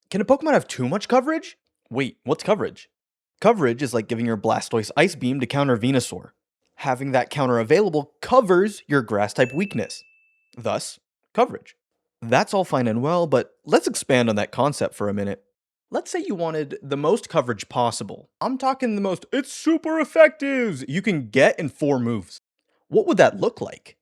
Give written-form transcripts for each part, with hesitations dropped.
Can a Pokemon have too much coverage? Wait, what's coverage? Coverage is like giving your Blastoise Ice Beam to counter Venusaur. Having that counter available covers your Grass type weakness. Thus, coverage. That's all fine and well, but let's expand on that concept for a minute. Let's say you wanted the most coverage possible. I'm talking the most it's super effective you can get in 4 moves. What would that look like?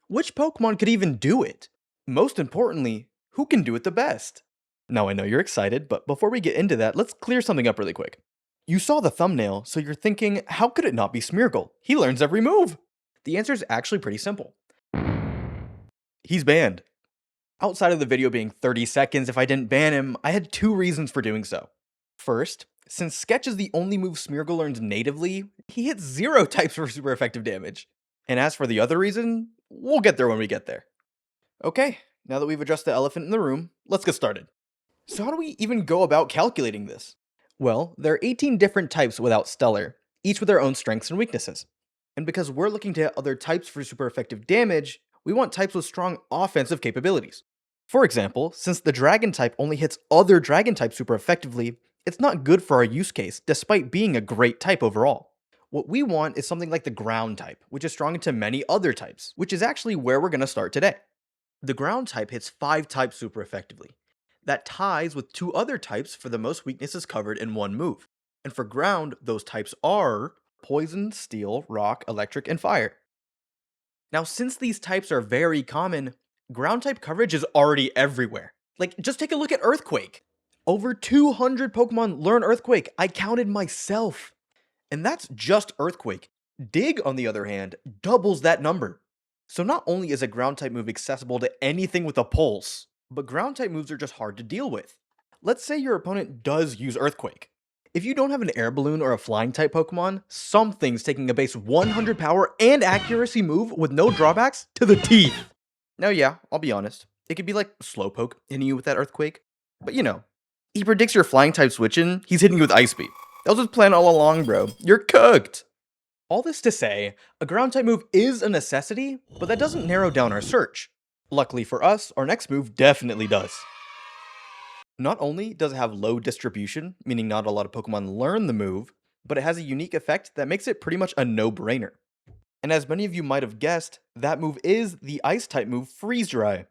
Which Pokemon could even do it? Most importantly, who can do it the best? Now I know you're excited, but before we get into that, let's clear something up really quick. You saw the thumbnail, so you're thinking, how could it not be Smeargle? He learns every move! The answer is actually pretty simple. He's banned. Outside of the video being 30 seconds, if I didn't ban him, I had 2 reasons for doing so. First, since Sketch is the only move Smeargle learns natively, he hits 0 types for super effective damage. And as for the other reason, we'll get there when we get there. Okay, now that we've addressed the elephant in the room, let's get started. So how do we even go about calculating this? Well, there are 18 different types without Stellar, each with their own strengths and weaknesses. And because we're looking to hit other types for super effective damage, we want types with strong offensive capabilities. For example, since the Dragon type only hits other Dragon types super effectively, it's not good for our use case, despite being a great type overall. What we want is something like the Ground type, which is strong into many other types, which is actually where we're going to start today. The Ground type hits 5 types super effectively. That ties with 2 other types for the most weaknesses covered in one move. And for Ground, those types are Poison, Steel, Rock, Electric, and Fire. Now, since these types are very common, Ground type coverage is already everywhere. Like, just take a look at Earthquake. Over 200 Pokemon learn Earthquake. I counted myself. And that's just Earthquake. Dig, on the other hand, doubles that number. So not only is a Ground type move accessible to anything with a pulse, but Ground type moves are just hard to deal with. Let's say your opponent does use Earthquake. If you don't have an Air Balloon or a Flying type Pokemon, something's taking a base 100 power and accuracy move with no drawbacks to the teeth. Now yeah, I'll be honest, it could be like Slowpoke hitting you with that Earthquake, but you know, he predicts your Flying type switching, he's hitting you with Ice Beam. That was his plan all along, bro. You're cooked! All this to say, a Ground type move is a necessity, but that doesn't narrow down our search. Luckily for us, our next move definitely does. Not only does it have low distribution, meaning not a lot of Pokemon learn the move, but it has a unique effect that makes it pretty much a no-brainer. And as many of you might have guessed, that move is the Ice-type move Freeze Dry.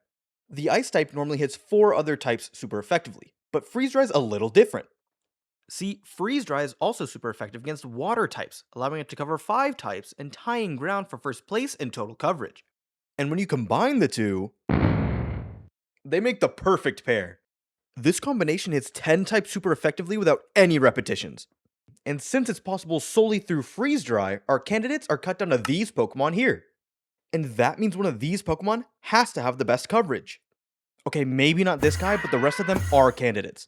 The Ice-type normally hits 4 other types super effectively, but Freeze Dry is a little different. See, Freeze Dry is also super effective against Water types, allowing it to cover 5 types and tying Ground for first place in total coverage. And when you combine the two, they make the perfect pair. This combination hits 10 types super effectively without any repetitions. And since it's possible solely through Freeze Dry, our candidates are cut down to these Pokemon here. And that means one of these Pokemon has to have the best coverage. Okay, maybe not this guy, but the rest of them are candidates.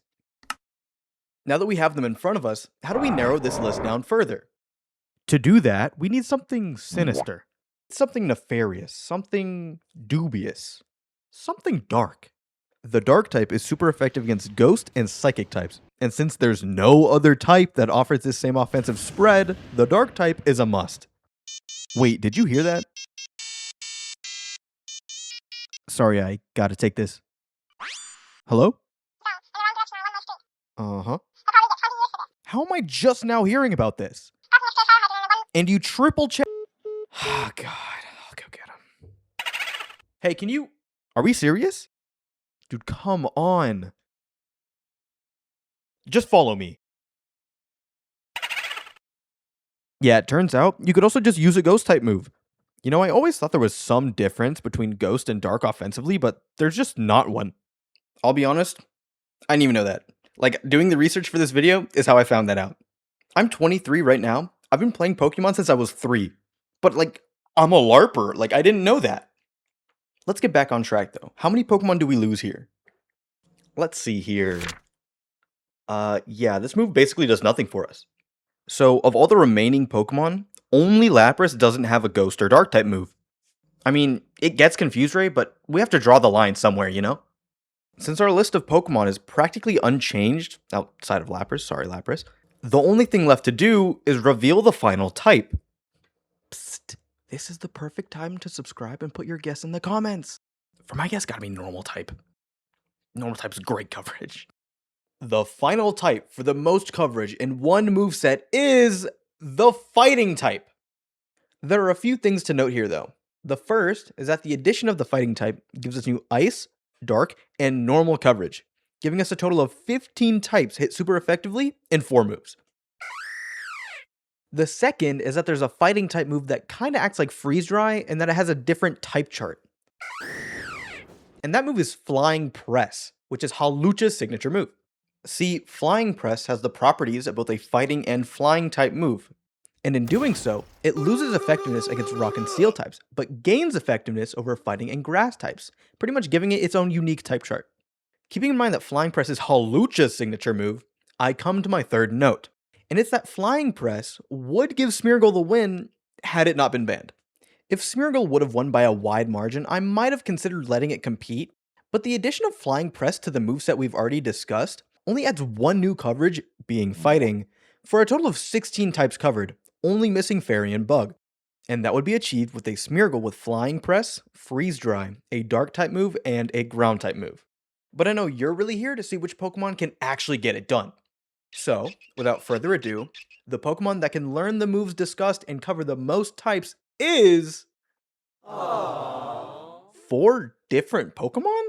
Now that we have them in front of us, how do we narrow this list down further? To do that, we need something sinister. Something nefarious, something dubious, something dark. The Dark type is super effective against Ghost and Psychic types, and since there's no other type that offers this same offensive spread, the Dark type is a must. Wait, did you hear that? Sorry, I gotta take this. Hello? Uh-huh. How am I just now hearing about this? And you triple check. Oh, God. I'll go get him. Hey, can you. Are we serious? Dude, come on. Just follow me. Yeah, it turns out you could also just use a Ghost type move. You know, I always thought there was some difference between Ghost and Dark offensively, but there's just not one. I'll be honest, I didn't even know that. Like, doing the research for this video is how I found that out. I'm 23 right now. I've been playing Pokemon since I was 3. But, like, I'm a LARPer. Like, I didn't know that. Let's get back on track, though. How many Pokemon do we lose here? Let's see here. Yeah, this move basically does nothing for us. So, of all the remaining Pokemon, only Lapras doesn't have a Ghost or Dark type move. I mean, it gets Confuse Ray, but we have to draw the line somewhere, you know? Since our list of Pokemon is practically unchanged, outside of Lapras, the only thing left to do is reveal the final type. Psst, this is the perfect time to subscribe and put your guess in the comments. For my guess, gotta be Normal type. Normal type's great coverage. The final type for the most coverage in one moveset is the fighting type. There are a few things to note here though. The first is that the addition of the fighting type gives us new ice, dark, and normal coverage, giving us a total of 15 types hit super effectively in 4 moves. The second is that there's a fighting type move that kinda acts like freeze dry and that it has a different type chart. And that move is Flying Press, which is Halucha's signature move. See, Flying Press has the properties of both a fighting and flying type move, and in doing so, it loses effectiveness against rock and steel types, but gains effectiveness over fighting and grass types, pretty much giving it its own unique type chart. Keeping in mind that Flying Press is Halucha's signature move, I come to my third note, and it's that Flying Press would give Smeargle the win had it not been banned. If Smeargle would have won by a wide margin, I might have considered letting it compete, but the addition of Flying Press to the moveset we've already discussed only adds one new coverage, being fighting, for a total of 16 types covered, only missing Fairy and Bug. And that would be achieved with a Smeargle with Flying Press, Freeze Dry, a Dark type move, and a Ground type move. But I know you're really here to see which Pokemon can actually get it done. So, without further ado, the Pokemon that can learn the moves discussed and cover the most types is... Aww. 4 different Pokemon?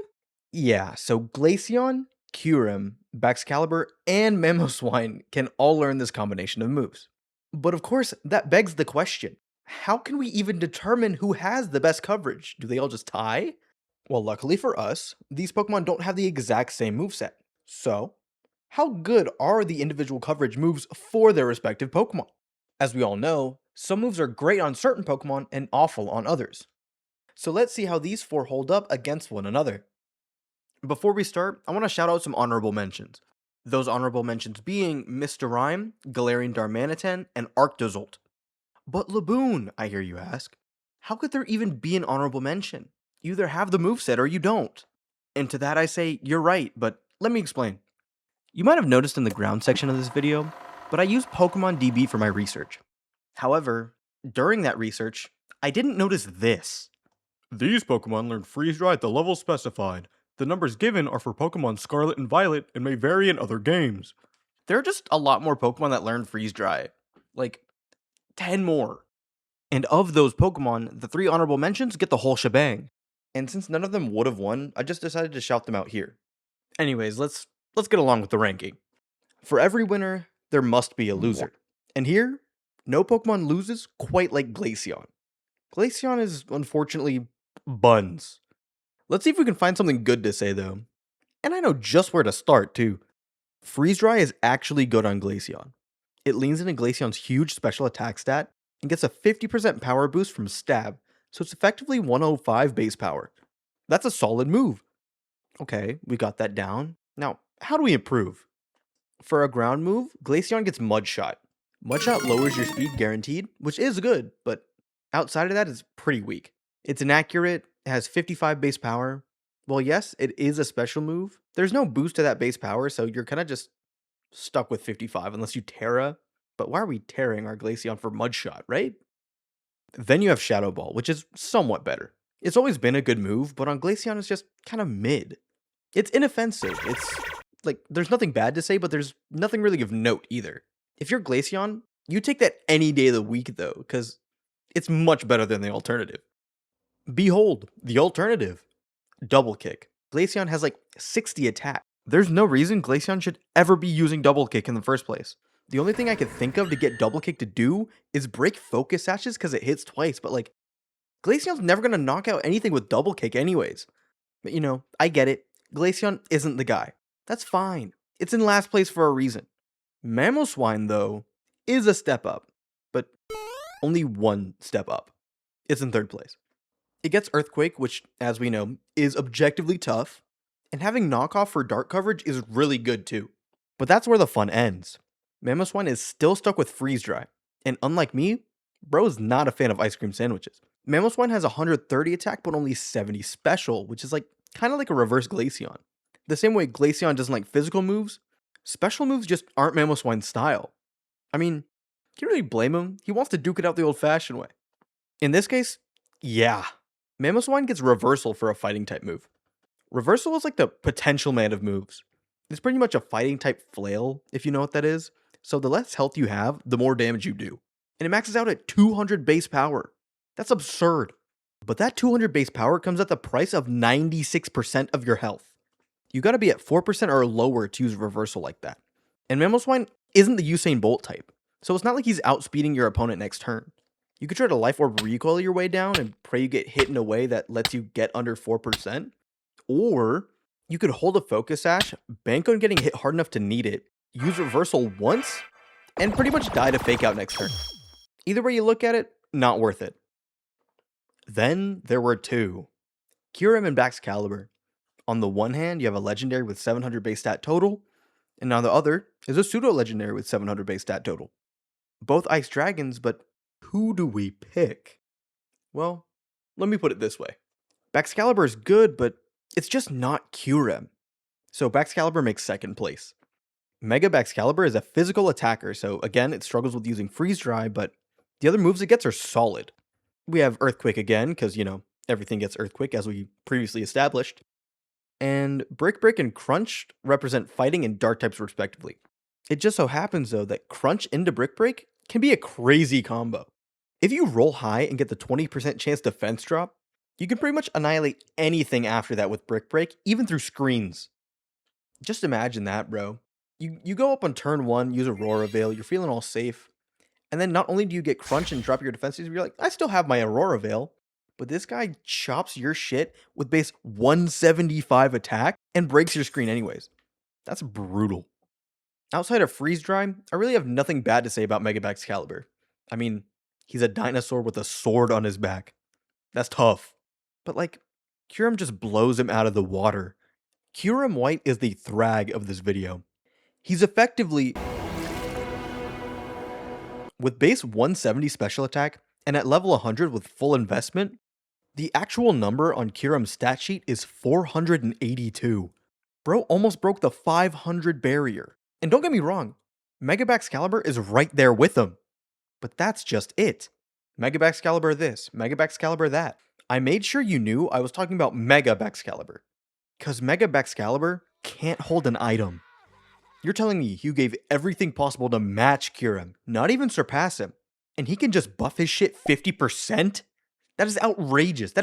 Yeah, so Glaceon, Kyurem, Baxcalibur, and Mamoswine can all learn this combination of moves. But of course, that begs the question, how can we even determine who has the best coverage? Do they all just tie? Well, luckily for us, these Pokemon don't have the exact same moveset. So, how good are the individual coverage moves for their respective Pokemon? As we all know, some moves are great on certain Pokemon and awful on others. So let's see how these 4 hold up against one another. Before we start, I want to shout out some honorable mentions. Those honorable mentions being Mr. Rhyme, Galarian Darmanitan, and Arctozolt. But Laboon, I hear you ask. How could there even be an honorable mention? You either have the moveset or you don't. And to that I say, you're right, but let me explain. You might have noticed in the ground section of this video, but I use Pokemon DB for my research. However, during that research, I didn't notice this. These Pokemon learn Freeze Dry at the level specified. The numbers given are for Pokemon Scarlet and Violet and may vary in other games. There are just a lot more Pokemon that learn Freeze Dry. Like, 10 more. And of those Pokemon, the 3 honorable mentions get the whole shebang. And since none of them would have won, I just decided to shout them out here. Anyways, let's get along with the ranking. For every winner, there must be a loser. And here, no Pokemon loses quite like Glaceon. Glaceon is unfortunately buns. Let's see if we can find something good to say though. And I know just where to start too. Freeze Dry is actually good on Glaceon. It leans into Glaceon's huge special attack stat and gets a 50% power boost from Stab, so it's effectively 105 base power. That's a solid move. Okay, we got that down. Now, how do we improve? For a ground move, Glaceon gets Mud Shot. Mud Shot lowers your speed guaranteed, which is good, but outside of that, it's pretty weak. It's inaccurate, it has 55 base power. Well, yes, it is a special move. There's no boost to that base power, so you're kind of just stuck with 55 unless you Terra. But why are we tearing our Glaceon for Mud Shot, right? Then you have Shadow Ball, which is somewhat better. It's always been a good move, but on Glaceon it's just kind of mid. It's inoffensive. It's like, there's nothing bad to say, but there's nothing really of note either. If you're Glaceon, you take that any day of the week though, because it's much better than the alternative. Behold, the alternative. Double Kick. Glaceon has like 60 attack. There's no reason Glaceon should ever be using Double Kick in the first place. The only thing I could think of to get Double Kick to do is break Focus Sashes because it hits twice, but like, Glaceon's never going to knock out anything with Double Kick anyways. But you know, I get it. Glaceon isn't the guy. That's fine. It's in last place for a reason. Mamoswine, though, is a step up, but only one step up. It's in third place. It gets Earthquake, which, as we know, is objectively tough, and having knockoff for dark coverage is really good too. But that's where the fun ends. Mamoswine is still stuck with Freeze Dry, and unlike me, bro is not a fan of ice cream sandwiches. Mamoswine has 130 attack, but only 70 special, which is like kind of like a reverse Glaceon. The same way Glaceon doesn't like physical moves, special moves just aren't Mamoswine's style. I mean, can you really blame him? He wants to duke it out the old-fashioned way. In this case, yeah. Mamoswine gets Reversal for a fighting type move. Reversal is like the potential man of moves. It's pretty much a fighting type flail, if you know what that is. So the less health you have, the more damage you do. And it maxes out at 200 base power. That's absurd. But that 200 base power comes at the price of 96% of your health. You gotta be at 4% or lower to use reversal like that. And Mamoswine isn't the Usain Bolt type, so it's not like he's outspeeding your opponent next turn. You could try to life orb recoil your way down and pray you get hit in a way that lets you get under 4%. Or you could hold a focus sash, bank on getting hit hard enough to need it, use reversal once, and pretty much die to fake out next turn. Either way you look at it, not worth it. Then there were two, Kyurem and Baxcalibur. On the one hand, you have a legendary with 700 base stat total, and on the other is a pseudo-legendary with 700 base stat total. Both ice dragons, but who do we pick? Well, let me put it this way. Baxcalibur is good, but it's just not Kyurem. So Baxcalibur makes second place. Mega Baxcalibur is a physical attacker, so again, it struggles with using Freeze Dry, but the other moves it gets are solid. We have Earthquake again, because, everything gets Earthquake as we previously established. And Brick Break and Crunch represent fighting and dark types respectively. It just so happens though that Crunch into Brick Break can be a crazy combo. If you roll high and get the 20% chance defense drop, you can pretty much annihilate anything after that with Brick Break, even through screens. Just imagine that, bro. You go up on turn 1, use Aurora Veil, you're feeling all safe, and then not only do you get Crunch and drop your defenses, you're like, I still have my Aurora Veil, but this guy chops your shit with base 175 attack and breaks your screen anyways. That's brutal. Outside of Freeze Dry, I really have nothing bad to say about Mega Baxcalibur. I mean, he's a dinosaur with a sword on his back. That's tough. But Kyurem just blows him out of the water. Kyurem White is the Thrag of this video. He's effectively, with base 170 special attack and at level 100 with full investment, the actual number on Kyurem's stat sheet is 482. Bro almost broke the 500 barrier. And don't get me wrong, Mega Baxcalibur is right there with him. But that's just it. Mega Baxcalibur this, Mega Baxcalibur that. I made sure you knew I was talking about Mega Baxcalibur. Cause Mega Baxcalibur can't hold an item. You're telling me you gave everything possible to match Kyurem, not even surpass him, and he can just buff his shit 50%? That is outrageous.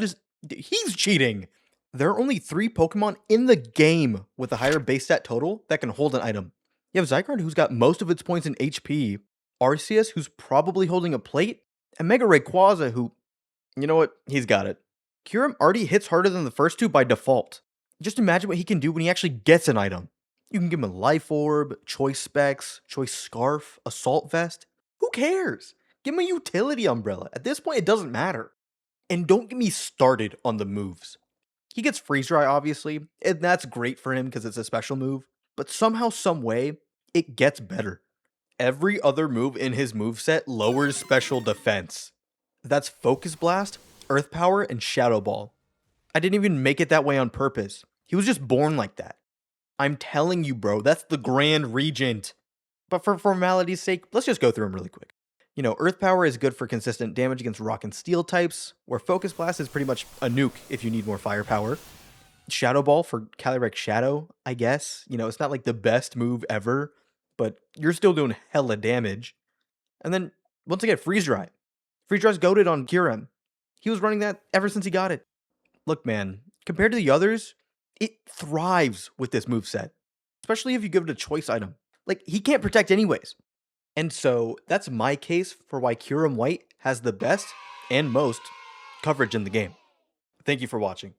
He's cheating. There are only 3 Pokemon in the game with a higher base stat total that can hold an item. You have Zygarde, who's got most of its points in HP, Arceus, who's probably holding a plate, and Mega Rayquaza, who, you know what, he's got it. Kyurem already hits harder than the first two by default. Just imagine what he can do when he actually gets an item. You can give him a Life Orb, Choice Specs, Choice Scarf, Assault Vest. Who cares? Give him a Utility Umbrella. At this point, it doesn't matter. And don't get me started on the moves. He gets Freeze Dry, obviously, and that's great for him because it's a special move. But somehow, some way, it gets better. Every other move in his moveset lowers special defense. That's Focus Blast, Earth Power, and Shadow Ball. I didn't even make it that way on purpose. He was just born like that. I'm telling you, bro, that's the Grand Regent. But for formality's sake, let's just go through them really quick. Earth Power is good for consistent damage against Rock and Steel types, where Focus Blast is pretty much a nuke if you need more firepower. Shadow Ball for Calyrex Shadow, I guess. It's not like the best move ever, but you're still doing hella damage. And then, once again, Freeze Dry. Freeze Dry's goated on Kyurem. He was running that ever since he got it. Look, man, compared to the others, it thrives with this moveset. Especially if you give it a choice item. He can't protect anyways. And so, that's my case for why Kyurem White has the best and most coverage in the game. Thank you for watching.